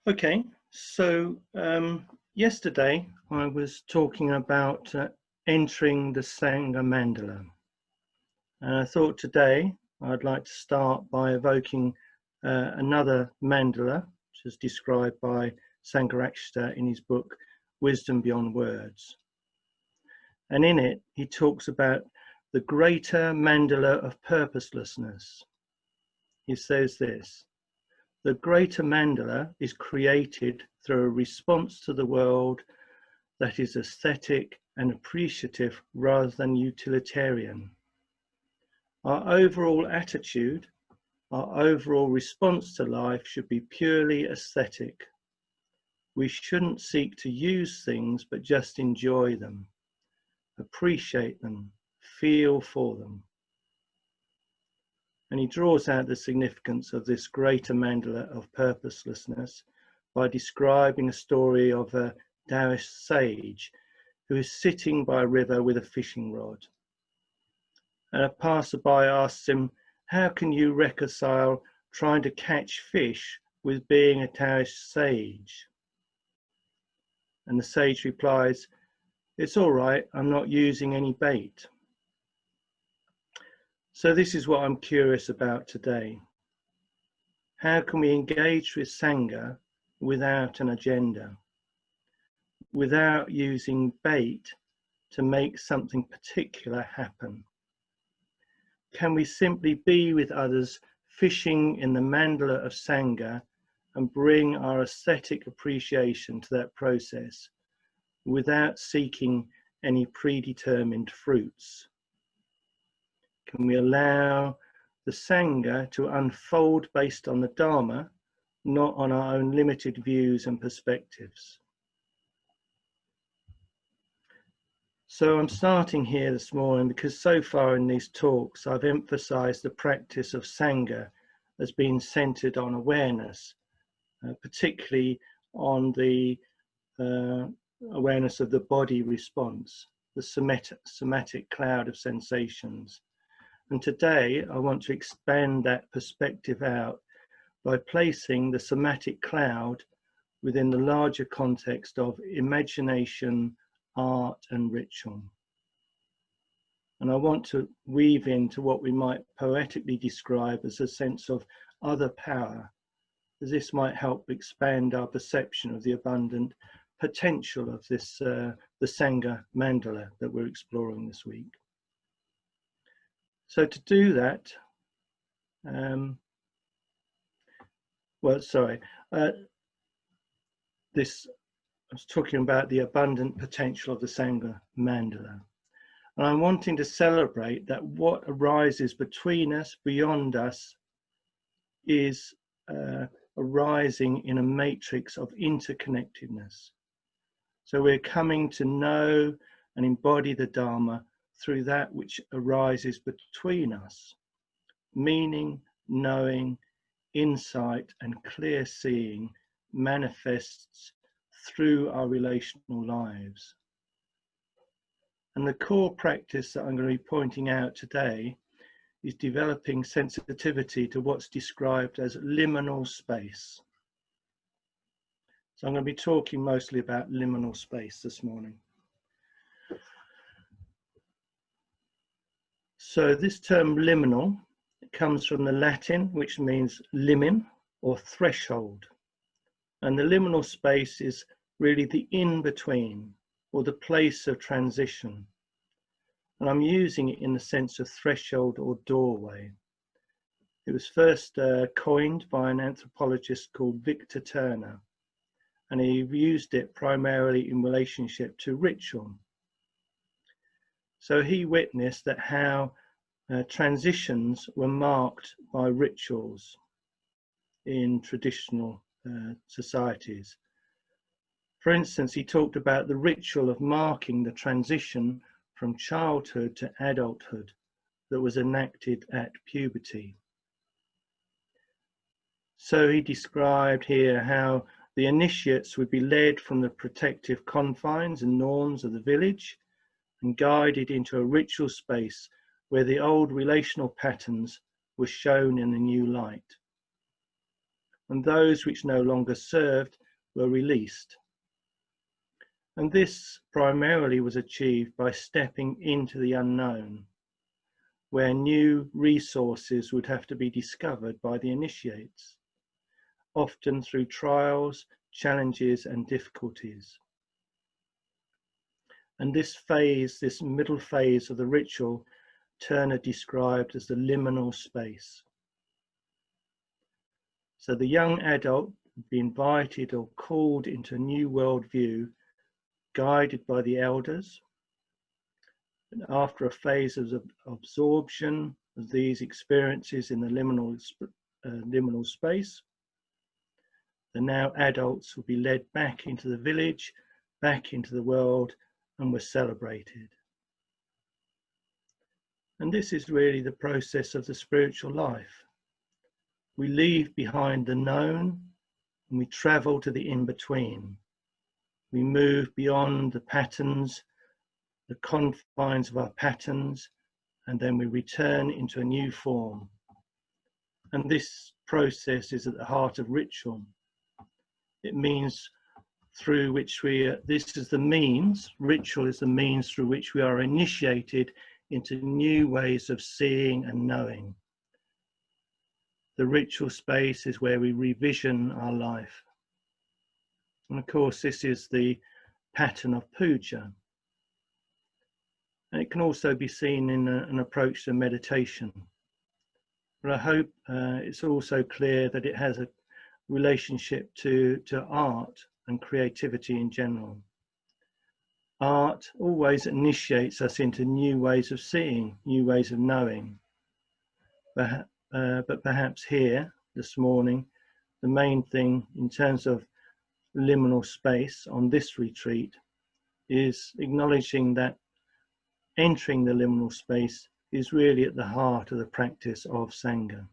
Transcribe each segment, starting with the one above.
Okay, so yesterday I was talking about entering the Sangha mandala, and I thought today I'd like to start by evoking another mandala, which is described by Sangha in his book Wisdom Beyond Words. And in it, he talks about the greater mandala of purposelessness. He says this: the greater mandala is created through a response to the world that is aesthetic and appreciative rather than utilitarian. Our overall attitude, our overall response to life should be purely aesthetic. We shouldn't seek to use things, but just enjoy them, appreciate them, feel for them. And he draws out the significance of this greater mandala of purposelessness by describing a story of a Taoist sage who is sitting by a river with a fishing rod. And a passerby asks him, "How can you reconcile trying to catch fish with being a Taoist sage?" And the sage replies, "It's all right, I'm not using any bait." So this is what I'm curious about today. How can we engage with Sangha without an agenda, without using bait to make something particular happen? Can we simply be with others fishing in the mandala of Sangha and bring our aesthetic appreciation to that process without seeking any predetermined fruits? Can we allow the Sangha to unfold based on the Dharma, not on our own limited views and perspectives? So I'm starting here this morning because so far in these talks I've emphasized the practice of Sangha as being centered on awareness, particularly on the awareness of the body response, the somatic cloud of sensations. And today I want to expand that perspective out by placing the somatic cloud within the larger context of imagination, art and ritual. And I want to weave into what we might poetically describe as a sense of other power, as this might help expand our perception of the abundant potential of this, the Sangha mandala that we're exploring this week. So to do that, I was talking about the abundant potential of the Sangha mandala. And I'm wanting to celebrate that what arises between us, beyond us, is arising in a matrix of interconnectedness. So we're coming to know and embody the Dharma through that which arises between us. Meaning, knowing, insight and clear seeing manifests through our relational lives. And the core practice that I'm going to be pointing out today is developing sensitivity to what's described as liminal space. So I'm going to be talking mostly about liminal space this morning. So this term liminal comes from the Latin, which means limen or threshold. And the liminal space is really the in-between or the place of transition. And I'm using it in the sense of threshold or doorway. It was first coined by an anthropologist called Victor Turner, and he used it primarily in relationship to ritual. So he witnessed that how transitions were marked by rituals in traditional societies. For instance, he talked about the ritual of marking the transition from childhood to adulthood that was enacted at puberty. So he described here how the initiates would be led from the protective confines and norms of the village and guided into a ritual space where the old relational patterns were shown in a new light. and those which no longer served were released. And this primarily was achieved by stepping into the unknown, where new resources would have to be discovered by the initiates, often through trials, challenges, and difficulties. And this phase, this middle phase of the ritual, Turner described as the liminal space. So the young adult would be invited or called into a new worldview, guided by the elders. And after a phase of absorption of these experiences in the liminal space, the now adults will be led back into the village, back into the world, and were celebrated. And this is really the process of the spiritual life. We leave behind the known and we travel to the in-between. We move beyond the patterns, the confines of our patterns, and then we return into a new form. And this process is at the heart of ritual. It means through which this is the means, ritual is the means through which we are initiated into new ways of seeing and knowing. The ritual space is where we revision our life. And of course, this is the pattern of puja. And it can also be seen in an approach to meditation. But I hope it's also clear that it has a relationship to art and creativity in general. Art always initiates us into new ways of seeing, new ways of knowing. But perhaps here, this morning, the main thing in terms of liminal space on this retreat is acknowledging that entering the liminal space is really at the heart of the practice of Sangha.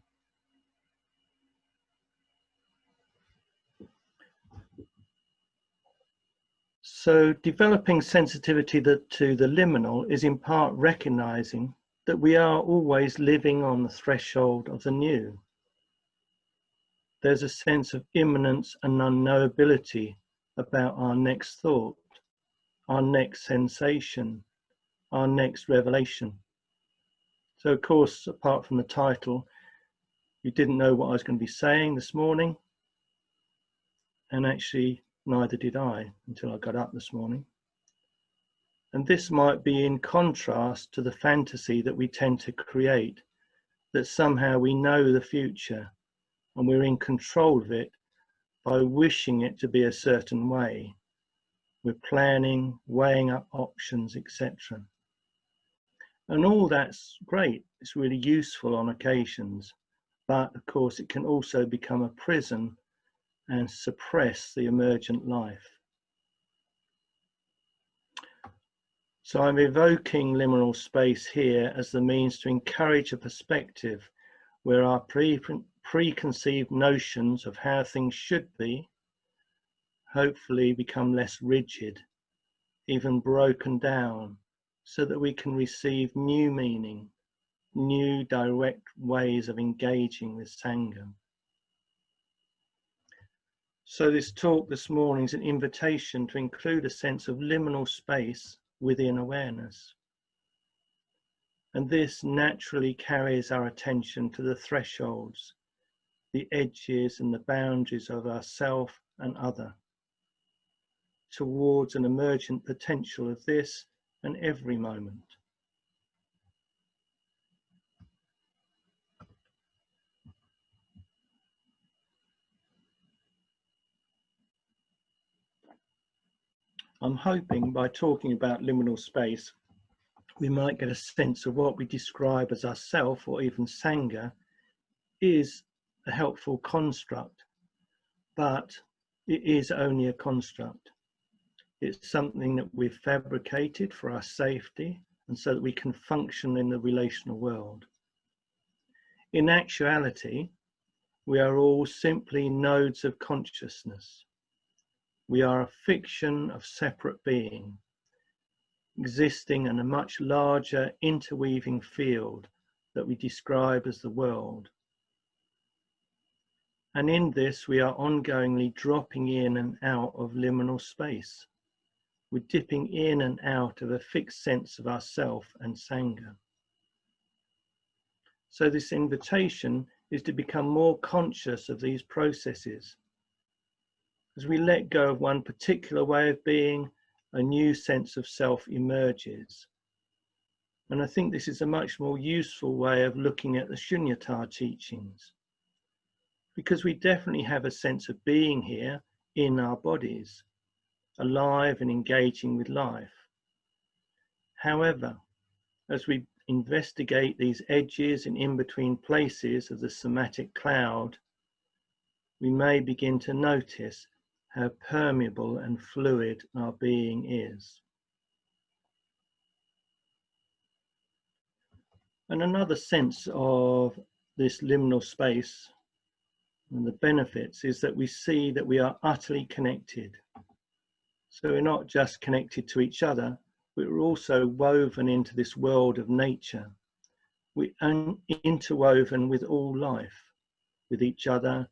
So developing sensitivity to the liminal is in part recognizing that we are always living on the threshold of the new. There's a sense of immanence and unknowability about our next thought, our next sensation, our next revelation. So of course, apart from the title, you didn't know what I was going to be saying this morning, and actually neither did I until I got up this morning. And this might be in contrast to the fantasy that we tend to create, that somehow we know the future and we're in control of it by wishing it to be a certain way. We're planning, weighing up options, etc. And all that's great. It's really useful on occasions. But of course, it can also become a prison and suppress the emergent life. So I'm evoking liminal space here as the means to encourage a perspective where our preconceived notions of how things should be hopefully become less rigid, even broken down, so that we can receive new meaning, new direct ways of engaging with Sangha. So this talk this morning is an invitation to include a sense of liminal space within awareness. And this naturally carries our attention to the thresholds, the edges and the boundaries of ourself and other, towards an emergent potential of this and every moment. I'm hoping by talking about liminal space, we might get a sense of what we describe as ourself or even Sangha is a helpful construct, but it is only a construct. It's something that we've fabricated for our safety and so that we can function in the relational world. In actuality, we are all simply nodes of consciousness. We are a fiction of separate being, existing in a much larger interweaving field that we describe as the world. And in this, we are ongoingly dropping in and out of liminal space. We're dipping in and out of a fixed sense of ourself and Sangha. So this invitation is to become more conscious of these processes. As we let go of one particular way of being, a new sense of self emerges. And I think this is a much more useful way of looking at the Shunyata teachings, because we definitely have a sense of being here in our bodies, alive and engaging with life. However, as we investigate these edges and in-between places of the somatic cloud, we may begin to notice how permeable and fluid our being is. And another sense of this liminal space and the benefits is that we see that we are utterly connected. So we're not just connected to each other, but we're also woven into this world of nature. We're interwoven with all life, with each other,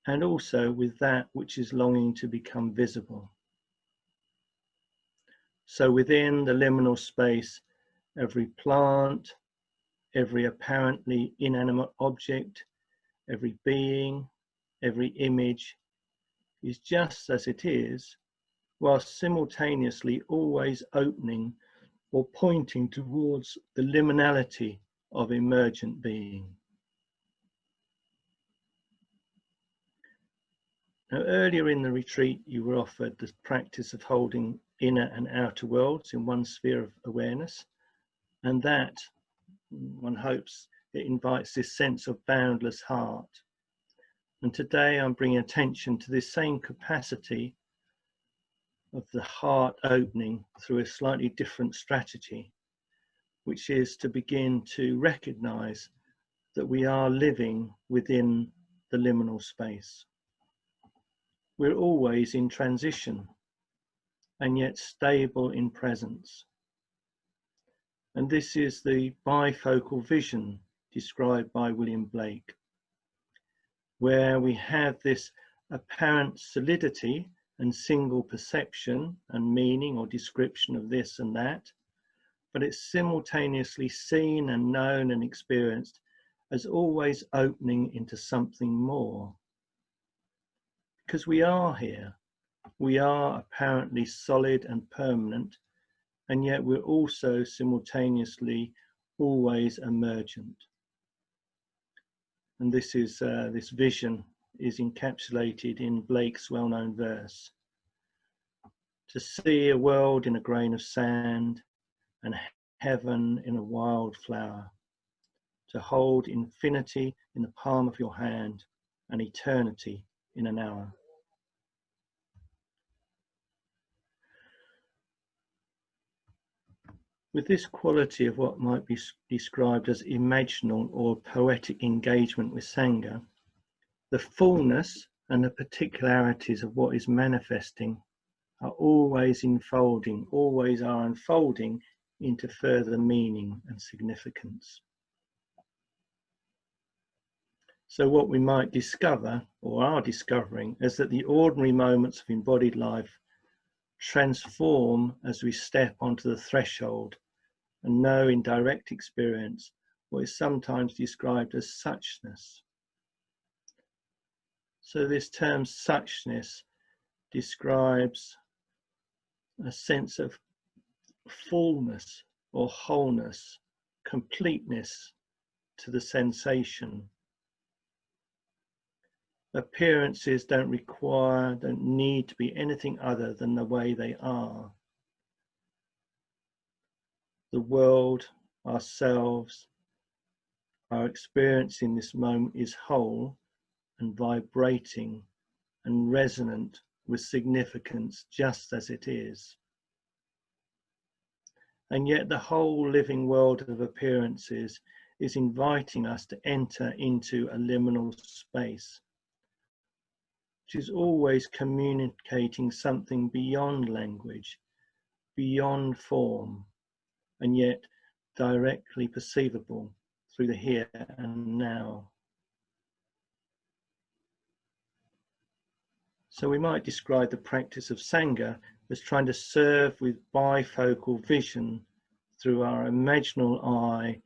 and also with that which is longing to become visible. So within the liminal space, every plant, every apparently inanimate object, every being, every image is just as it is, while simultaneously always opening or pointing towards the liminality of emergent being. Now, earlier in the retreat, you were offered the practice of holding inner and outer worlds in one sphere of awareness, and that, one hopes, it invites this sense of boundless heart. And today I'm bringing attention to this same capacity of the heart opening through a slightly different strategy, which is to begin to recognize that we are living within the liminal space. We're always in transition and yet stable in presence. And this is the bifocal vision described by William Blake, where we have this apparent solidity and single perception and meaning or description of this and that, but it's simultaneously seen and known and experienced as always opening into something more. Because we are here, we are apparently solid and permanent, and yet we're also simultaneously always emergent. And this vision is encapsulated in Blake's well-known verse: to see a world in a grain of sand and heaven in a wild flower, to hold infinity in the palm of your hand and eternity in an hour. With this quality of what might be described as imaginal or poetic engagement with Sangha, the fullness and the particularities of what is manifesting are always unfolding into further meaning and significance. So what we might discover, or are discovering, is that the ordinary moments of embodied life transform as we step onto the threshold and know in direct experience what is sometimes described as suchness. So this term suchness describes a sense of fullness or wholeness, completeness to the sensation. Appearances don't need to be anything other than the way they are. The world, ourselves, our experience in this moment is whole and vibrating and resonant with significance just as it is. And yet the whole living world of appearances is inviting us to enter into a liminal space, which is always communicating something beyond language, beyond form, and yet directly perceivable through the here and now. So we might describe the practice of Sangha as trying to serve with bifocal vision through our imaginal eye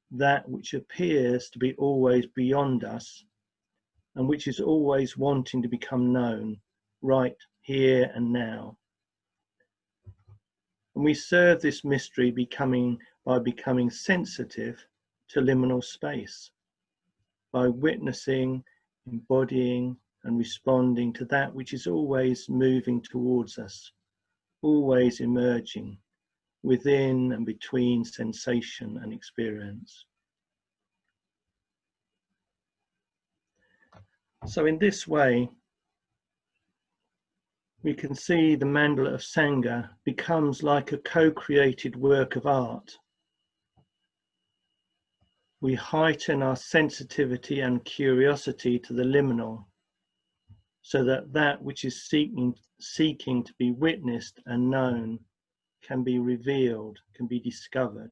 that which appears to be always beyond us and which is always wanting to become known right here and now. And we serve this mystery by becoming sensitive to liminal space, by witnessing, embodying and responding to that which is always moving towards us, always emerging within and between sensation and experience. So in this way, we can see the mandala of Sangha becomes like a co-created work of art. We heighten our sensitivity and curiosity to the liminal, so that that which is seeking to be witnessed and known can be revealed, can be discovered.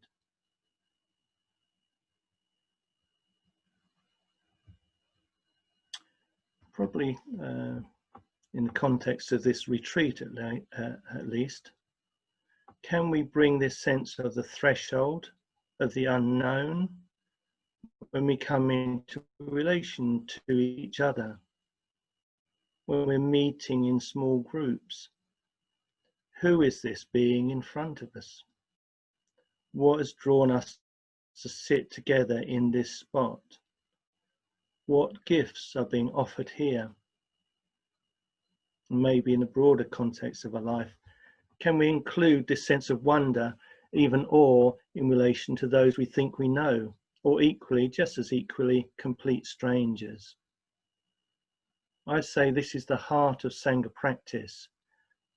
Probably in the context of this retreat at least, can we bring this sense of the threshold, of the unknown, when we come into relation to each other, when we're meeting in small groups? Who is this being in front of us? What has drawn us to sit together in this spot? What gifts are being offered here? And maybe in a broader context of our life, can we include this sense of wonder, even awe, in relation to those we think we know, or equally, just as equally, complete strangers? I say this is the heart of Sangha practice,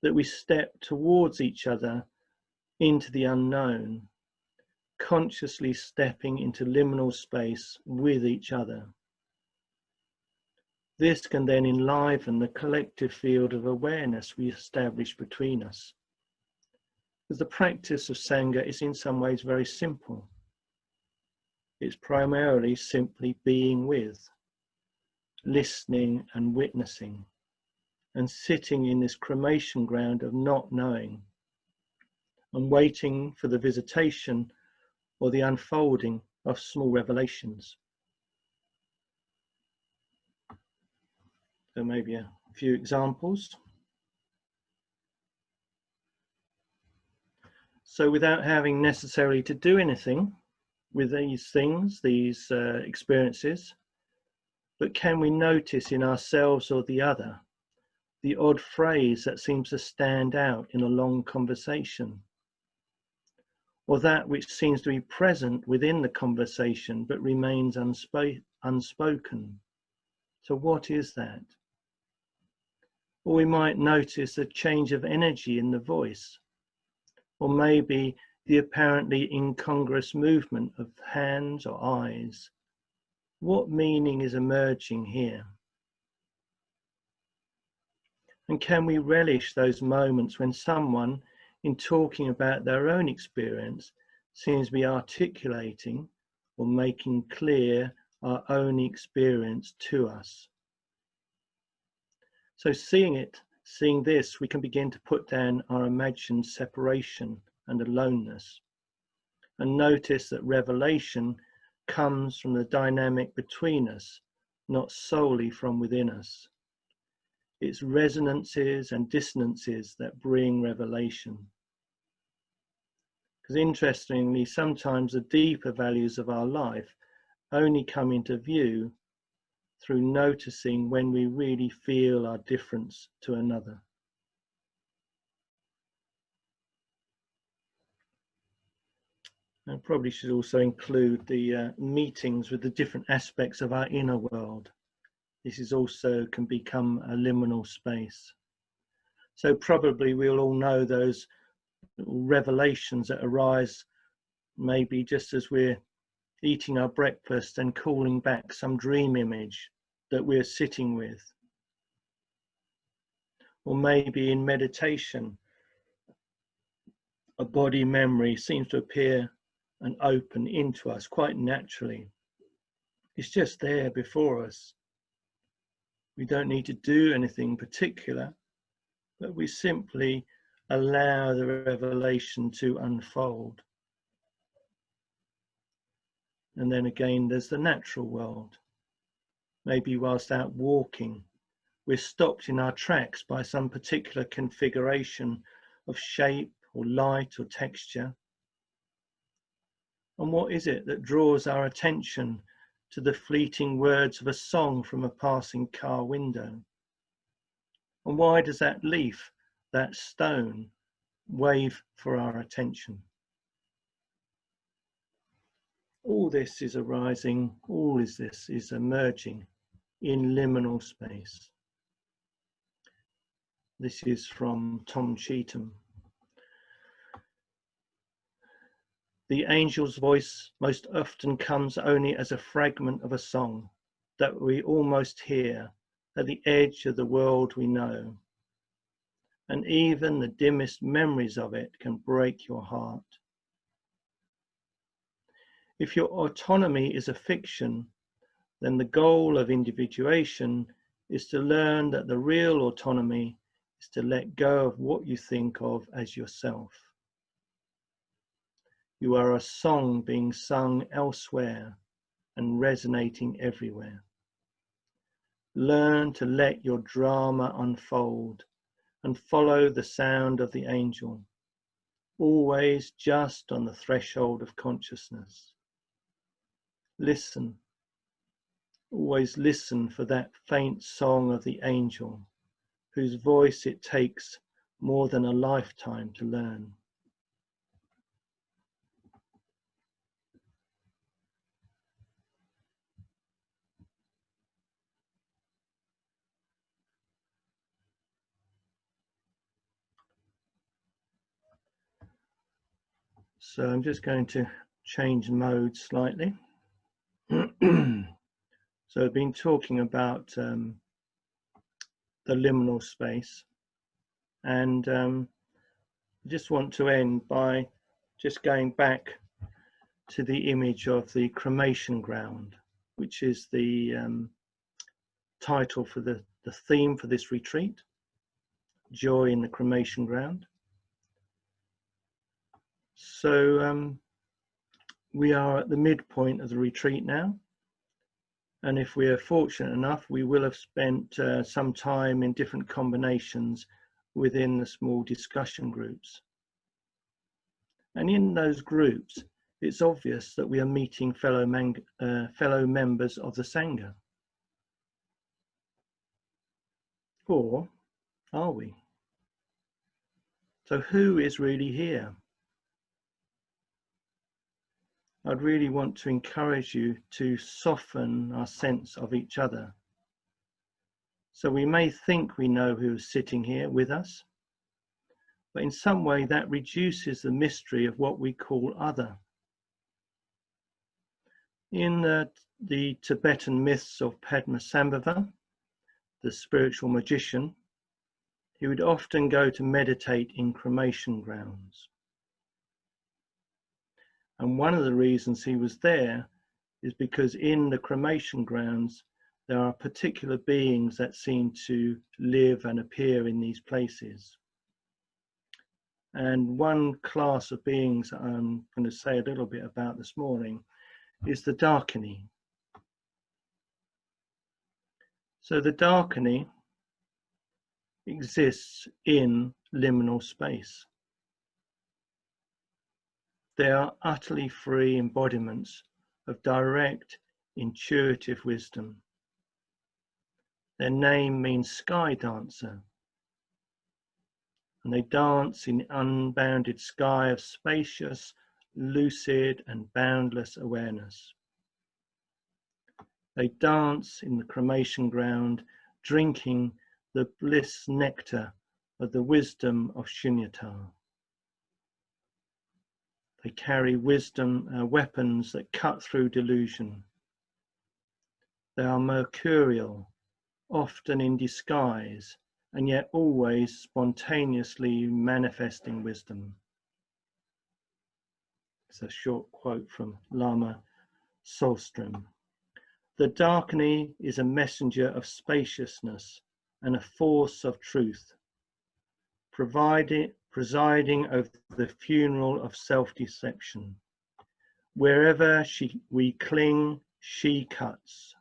that we step towards each other into the unknown, consciously stepping into liminal space with each other. This can then enliven the collective field of awareness we establish between us. Because the practice of Sangha is in some ways very simple. It's primarily simply being with, listening and witnessing, and sitting in this cremation ground of not knowing, and waiting for the visitation or the unfolding of small revelations. So maybe a few examples. So without having necessarily to do anything with these things, these experiences, but can we notice in ourselves or the other the odd phrase that seems to stand out in a long conversation, or that which seems to be present within the conversation but remains unspoken? So what is that? Or we might notice a change of energy in the voice, or maybe the apparently incongruous movement of hands or eyes. What meaning is emerging here? And can we relish those moments when someone, in talking about their own experience, seems to be articulating or making clear our own experience to us? So seeing this, we can begin to put down our imagined separation and aloneness, and notice that revelation comes from the dynamic between us, not solely from within us. It's resonances and dissonances that bring revelation. Because interestingly, sometimes the deeper values of our life only come into view through noticing when we really feel our difference to another. I probably should also include the meetings with the different aspects of our inner world. This is also can become a liminal space. So probably we'll all know those revelations that arise maybe just as we're eating our breakfast and calling back some dream image that we're sitting with. Or maybe in meditation, a body memory seems to appear and open into us quite naturally. It's just there before us. We don't need to do anything particular, but we simply allow the revelation to unfold. And then again, there's the natural world. Maybe whilst out walking, we're stopped in our tracks by some particular configuration of shape or light or texture. And what is it that draws our attention to the fleeting words of a song from a passing car window? And why does that leaf, that stone, wave for our attention? All this is arising, all this is emerging in liminal space. This is from Tom Cheetham. The angel's voice most often comes only as a fragment of a song that we almost hear at the edge of the world we know. And even the dimmest memories of it can break your heart. If your autonomy is a fiction, then the goal of individuation is to learn that the real autonomy is to let go of what you think of as yourself. You are a song being sung elsewhere and resonating everywhere. Learn to let your drama unfold and follow the sound of the angel, always just on the threshold of consciousness. Listen, always listen for that faint song of the angel, whose voice it takes more than a lifetime to learn. So I'm just going to change mode slightly. So I've been talking about the liminal space, and I just want to end by just going back to the image of the cremation ground, which is the title for the theme for this retreat, Joy in the Cremation Ground. So we are at the midpoint of the retreat now. And if we are fortunate enough, we will have spent some time in different combinations within the small discussion groups. And in those groups, it's obvious that we are meeting fellow members of the Sangha. Or are we? So who is really here? I'd really want to encourage you to soften our sense of each other. So we may think we know who's sitting here with us, but in some way that reduces the mystery of what we call other. In the Tibetan myths of Padmasambhava, the spiritual magician, he would often go to meditate in cremation grounds. And one of the reasons he was there is because in the cremation grounds, there are particular beings that seem to live and appear in these places. And one class of beings that I'm going to say a little bit about this morning is the Dakini. So the Dakini exists in liminal space. They are utterly free embodiments of direct, intuitive wisdom. Their name means sky dancer, and they dance in unbounded sky of spacious, lucid and boundless awareness. They dance in the cremation ground, drinking the bliss nectar of the wisdom of Shunyata. They carry wisdom, weapons that cut through delusion. They are mercurial, often in disguise, and yet always spontaneously manifesting wisdom. It's a short quote from Lama Solstrom. The Dakini is a messenger of spaciousness and a force of truth, presiding over the funeral of self-deception. Wherever we cling, she cuts.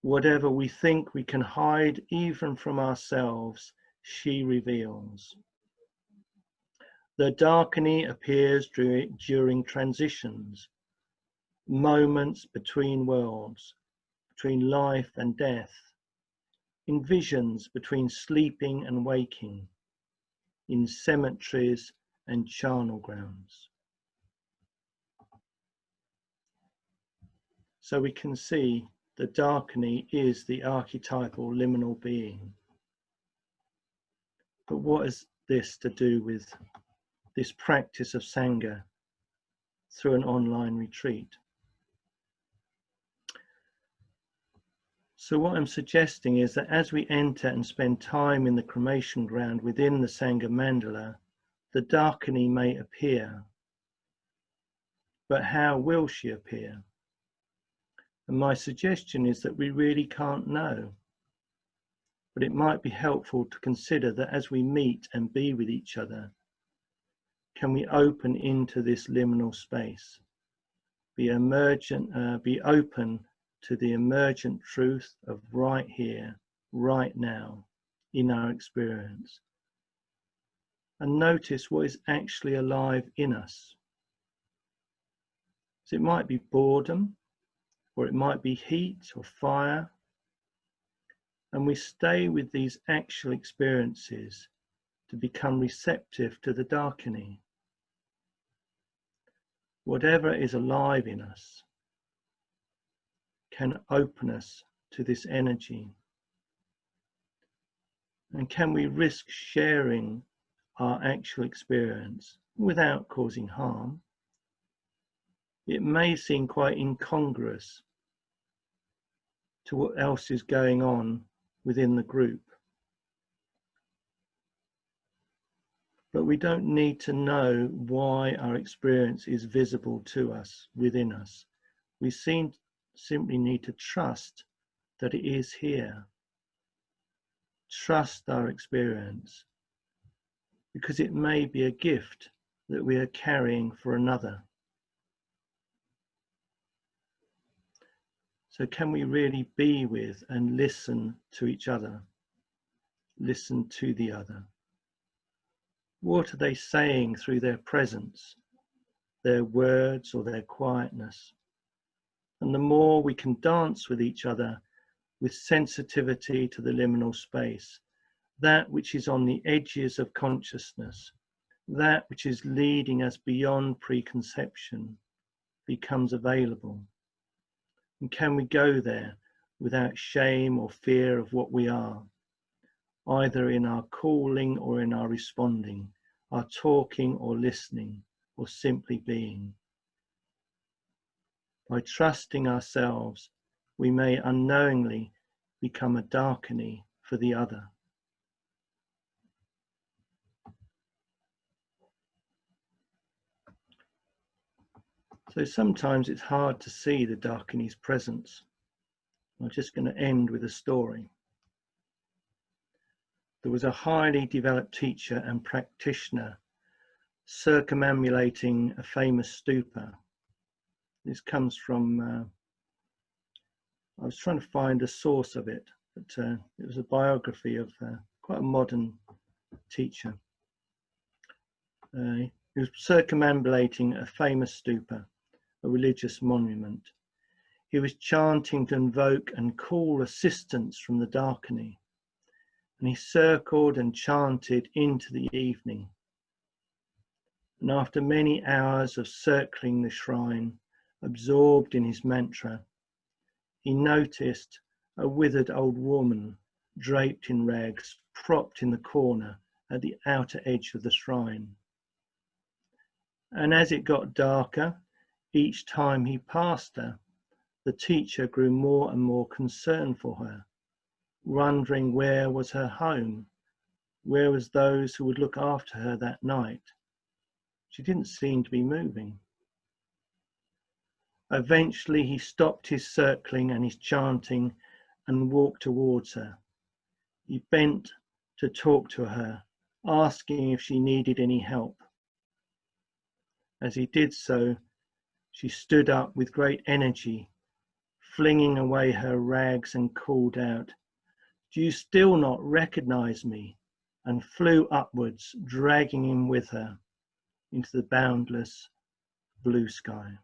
Whatever we think we can hide even from ourselves, she reveals. The Dakini appears during transitions, moments between worlds, between life and death, in visions between sleeping and waking, in cemeteries and charnel grounds. So we can see the Dakini is the archetypal liminal being. But what is this to do with this practice of Sangha through an online retreat? So what I'm suggesting is that as we enter and spend time in the cremation ground within the Sangha mandala, the Dakini may appear. But how will she appear? And my suggestion is that we really can't know. But it might be helpful to consider that as we meet and be with each other, can we open into this liminal space, be open to the emergent truth of right here, right now, in our experience, and notice what is actually alive in us. So it might be boredom, or it might be heat or fire, and we stay with these actual experiences to become receptive to the Dakini. Whatever is alive in us can open us to this energy. And can we risk sharing our actual experience without causing harm? It may seem quite incongruous to what else is going on within the group. But we don't need to know why our experience is visible to us, within us. We simply need to trust that it is here. Trust our experience, because it may be a gift that we are carrying for another. So can we really be with and listen to each other? Listen to the other. What are they saying through their presence, their words or their quietness? And the more we can dance with each other with sensitivity to the liminal space, that which is on the edges of consciousness, that which is leading us beyond preconception, becomes available. And can we go there without shame or fear of what we are, either in our calling or in our responding, our talking or listening, or simply being? By trusting ourselves, we may unknowingly become a Dakini for the other. So sometimes it's hard to see the Dakini's presence. I'm just going to end with a story. There was a highly developed teacher and practitioner circumambulating a famous stupa. This comes from, I was trying to find a source of it, but it was a biography of quite a modern teacher. He was circumambulating a famous stupa, a religious monument. He was chanting to invoke and call assistance from the Dakini, and he circled and chanted into the evening. And after many hours of circling the shrine, absorbed in his mantra, he noticed a withered old woman draped in rags, propped in the corner at the outer edge of the shrine. And as it got darker, each time he passed her, the teacher grew more and more concerned for her, wondering where was her home, where was those who would look after her that night. She didn't seem to be moving. Eventually he stopped his circling and his chanting and walked towards her. He bent to talk to her, asking if she needed any help. As he did so, she stood up with great energy, flinging away her rags, and called out, "Do you still not recognize me?" and flew upwards, dragging him with her into the boundless blue sky.